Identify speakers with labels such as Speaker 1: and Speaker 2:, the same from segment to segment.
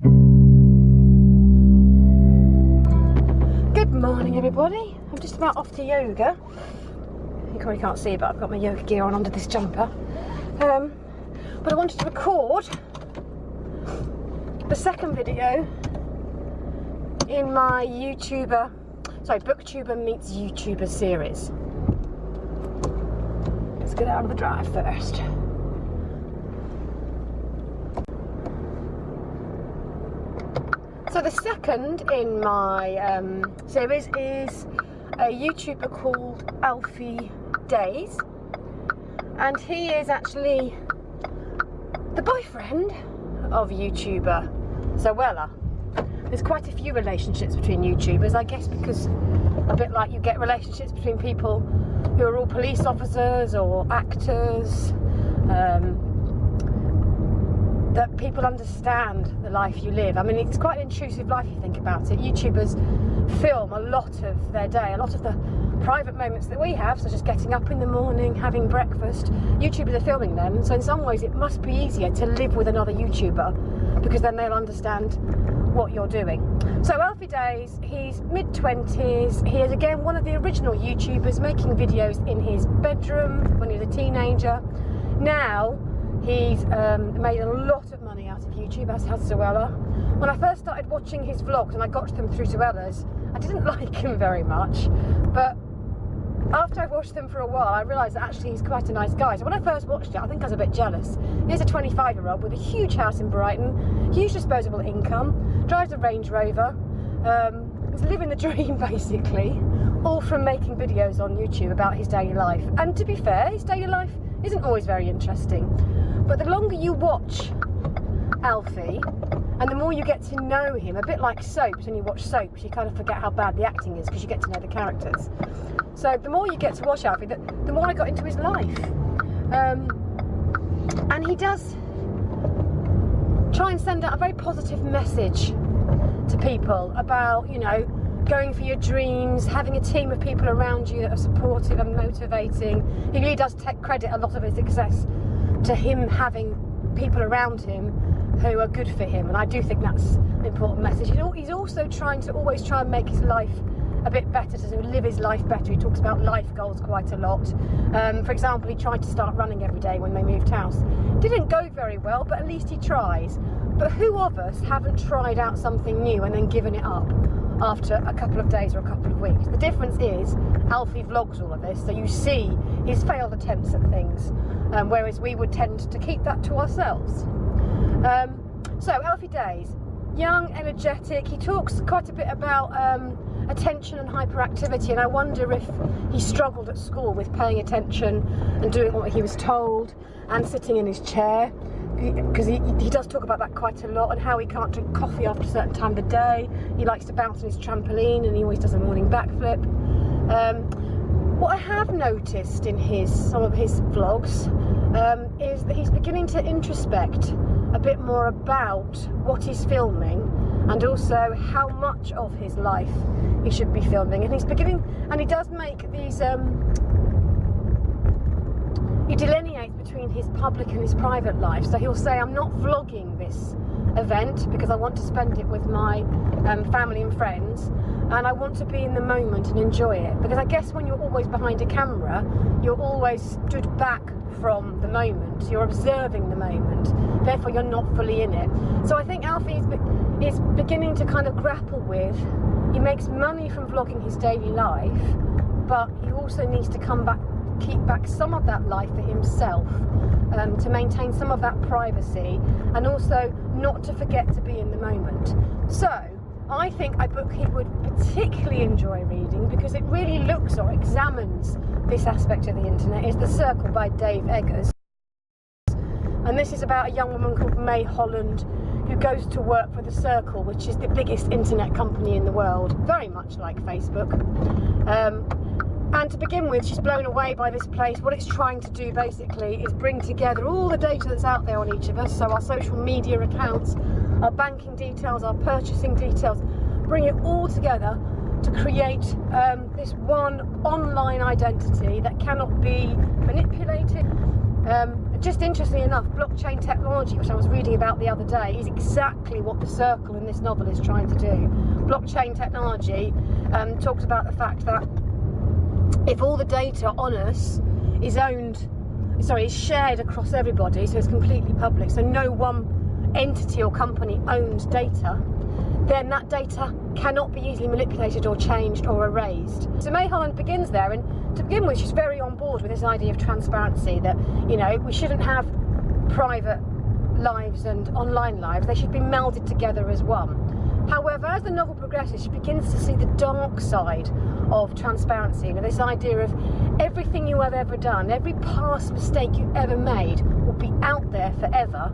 Speaker 1: Good morning, everybody. I'm just about off to yoga. You probably can't see, but I've got my yoga gear on under this jumper. But I wanted to record the second video in my Booktuber meets YouTuber series. Let's get out of the drive first. So the second in my series is a YouTuber called Alfie Deyes, and he is actually the boyfriend of YouTuber Zoella. There's quite a few relationships between YouTubers, I guess, because a bit like you get relationships between people who are all police officers or actors, that people understand the life you live. I mean, it's quite an intrusive life if you think about it. YouTubers film a lot of their day, a lot of the private moments that we have, such as getting up in the morning, having breakfast. YouTubers are filming them, so in some ways it must be easier to live with another YouTuber, because then they'll understand what you're doing. So Alfie Deyes, he's mid-20s. He is again one of the original YouTubers, making videos in his bedroom when he was a teenager. Now he's made a lot of money out of YouTube, as has Zoella. When I first started watching his vlogs, and I got them through Zoella's, I didn't like him very much, but after I watched them for a while, I realised that actually he's quite a nice guy. So when I first watched it, I think I was a bit jealous. He's a 25-year-old with a huge house in Brighton, huge disposable income, drives a Range Rover, he's living the dream basically, all from making videos on YouTube about his daily life. And to be fair, his daily life isn't always very interesting. But the longer you watch Alfie, and the more you get to know him, a bit like soaps. When you watch soaps, you kind of forget how bad the acting is because you get to know the characters. So the more you get to watch Alfie, the more I got into his life. And he does try and send out a very positive message to people about, you know, going for your dreams, having a team of people around you that are supportive and motivating. He really does take credit a lot of his success to him having people around him who are good for him, and I do think that's an important message. He's also trying to always try and make his life a bit better, to live his life better. He talks about life goals quite a lot. For example, he tried to start running every day when they moved house. Didn't go very well, but at least he tries. But who of us haven't tried out something new and then given it up after a couple of days or a couple of weeks? The difference is Alfie vlogs all of this, so you see his failed attempts at things, whereas we would tend to keep that to ourselves. So Alfie Deyes, young, energetic. He talks quite a bit about attention and hyperactivity, and I wonder if he struggled at school with paying attention and doing what he was told and sitting in his chair, because he does talk about that quite a lot, and how he can't drink coffee after a certain time of the day. He likes to bounce on his trampoline, and he always does a morning backflip. What I have noticed in some of his vlogs is that he's beginning to introspect a bit more about what he's filming, and also how much of his life he should be filming. And he does make these, he delineates between his public and his private life. So he'll say, I'm not vlogging this event because I want to spend it with my family and friends, and I want to be in the moment and enjoy it. Because I guess when you're always behind a camera, you're always stood back from the moment, you're observing the moment, therefore you're not fully in it. So I think Alfie is beginning to kind of grapple with, he makes money from vlogging his daily life, but he also needs to keep back some of that life for himself, to maintain some of that privacy, and also not to forget to be in the moment. So I think a book he would particularly enjoy reading, because it really looks or examines this aspect of the internet, is The Circle by Dave Eggers. And this is about a young woman called May Holland who goes to work for The Circle, which is the biggest internet company in the world, very much like Facebook. And to begin with, she's blown away by this place. What it's trying to do basically is bring together all the data that's out there on each of us, so our social media accounts, our banking details, our purchasing details, bring it all together to create this one online identity that cannot be manipulated. just interestingly enough, blockchain technology, which I was reading about the other day, is exactly what the circle in this novel is trying to do. Blockchain technology talks about the fact that if all the data on us is shared across everybody, so it's completely public, so no one entity or company owns data, then that data cannot be easily manipulated or changed or erased. So May Holland begins there, and to begin with, she's very on board with this idea of transparency, that, you know, we shouldn't have private lives and online lives, they should be melded together as one. However, as the novel progresses, she begins to see the dark side of transparency, you know, this idea of everything you have ever done, every past mistake you've ever made will be out there forever,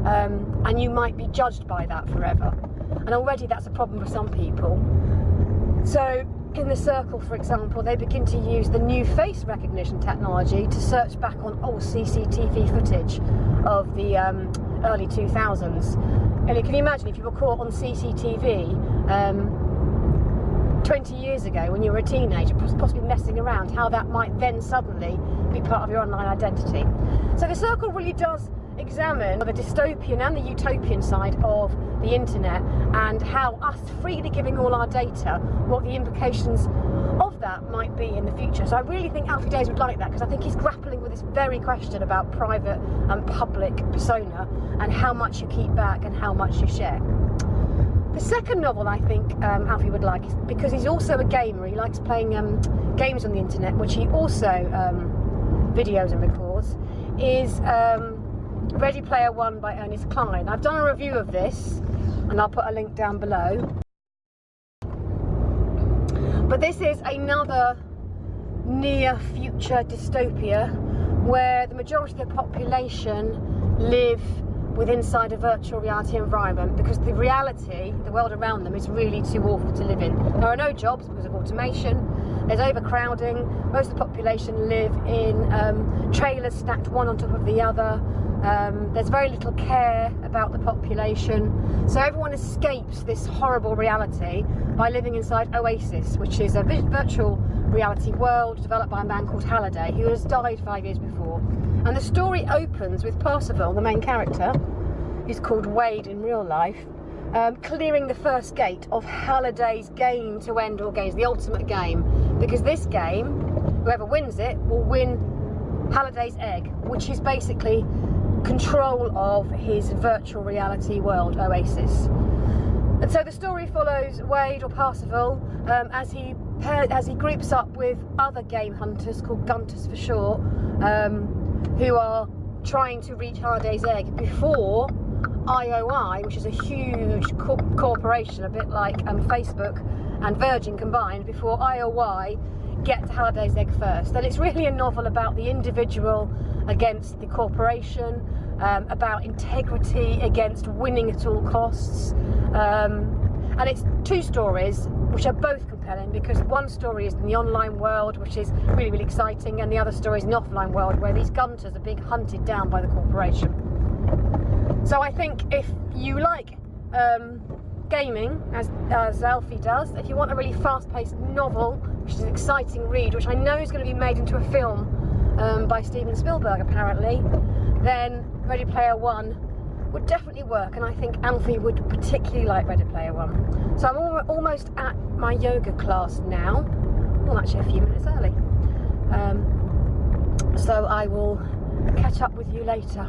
Speaker 1: and you might be judged by that forever. And already that's a problem for some people. So in the circle, for example, they begin to use the new face recognition technology to search back on old CCTV footage of the early 2000s. And can you imagine if you were caught on CCTV 20 years ago when you were a teenager, possibly messing around, how that might then suddenly be part of your online identity. So the circle really does examine the dystopian and the utopian side of the internet, and how us freely giving all our data, what the implications of that might be in the future. So I really think Alfie Deyes would like that, because I think he's grappling with this very question about private and public persona, and how much you keep back and how much you share. The second novel I think Alfie would like, is because he's also a gamer, he likes playing games on the internet, which he also videos and records, is Ready Player One by Ernest Cline. I've done a review of this, and I'll put a link down below. But this is another near future dystopia where the majority of the population live inside a virtual reality environment, because the reality, the world around them, is really too awful to live in. There are no jobs because of automation, there's overcrowding, most of the population live in trailers stacked one on top of the other. There's very little care about the population, so everyone escapes this horrible reality by living inside Oasis, which is a virtual reality world developed by a man called Halliday, who has died 5 years before. And the story opens with Percival, the main character, who's called Wade in real life, clearing the first gate of Halliday's game to end all games, the ultimate game, because this game, whoever wins it will win Halliday's egg, which is basically control of his virtual reality world, Oasis. And so the story follows Wade, or Percival, as he groups up with other game hunters, called Gunters for short, who are trying to reach Halliday's egg before IOI, which is a huge corporation, a bit like Facebook and Virgin combined, before IOI get to Halliday's egg first. And it's really a novel about the individual against the corporation, about integrity against winning at all costs, and it's two stories which are both compelling, because one story is in the online world, which is really, really exciting, and the other story is in the offline world, where these Gunters are being hunted down by the corporation. So I think if you like gaming, as Alfie does, if you want a really fast-paced novel, which is an exciting read, which I know is going to be made into a film by Steven Spielberg apparently, then Ready Player One would definitely work, and I think Alfie would particularly like Ready Player One. So I'm almost at my yoga class now. Well, actually a few minutes early. So I will catch up with you later.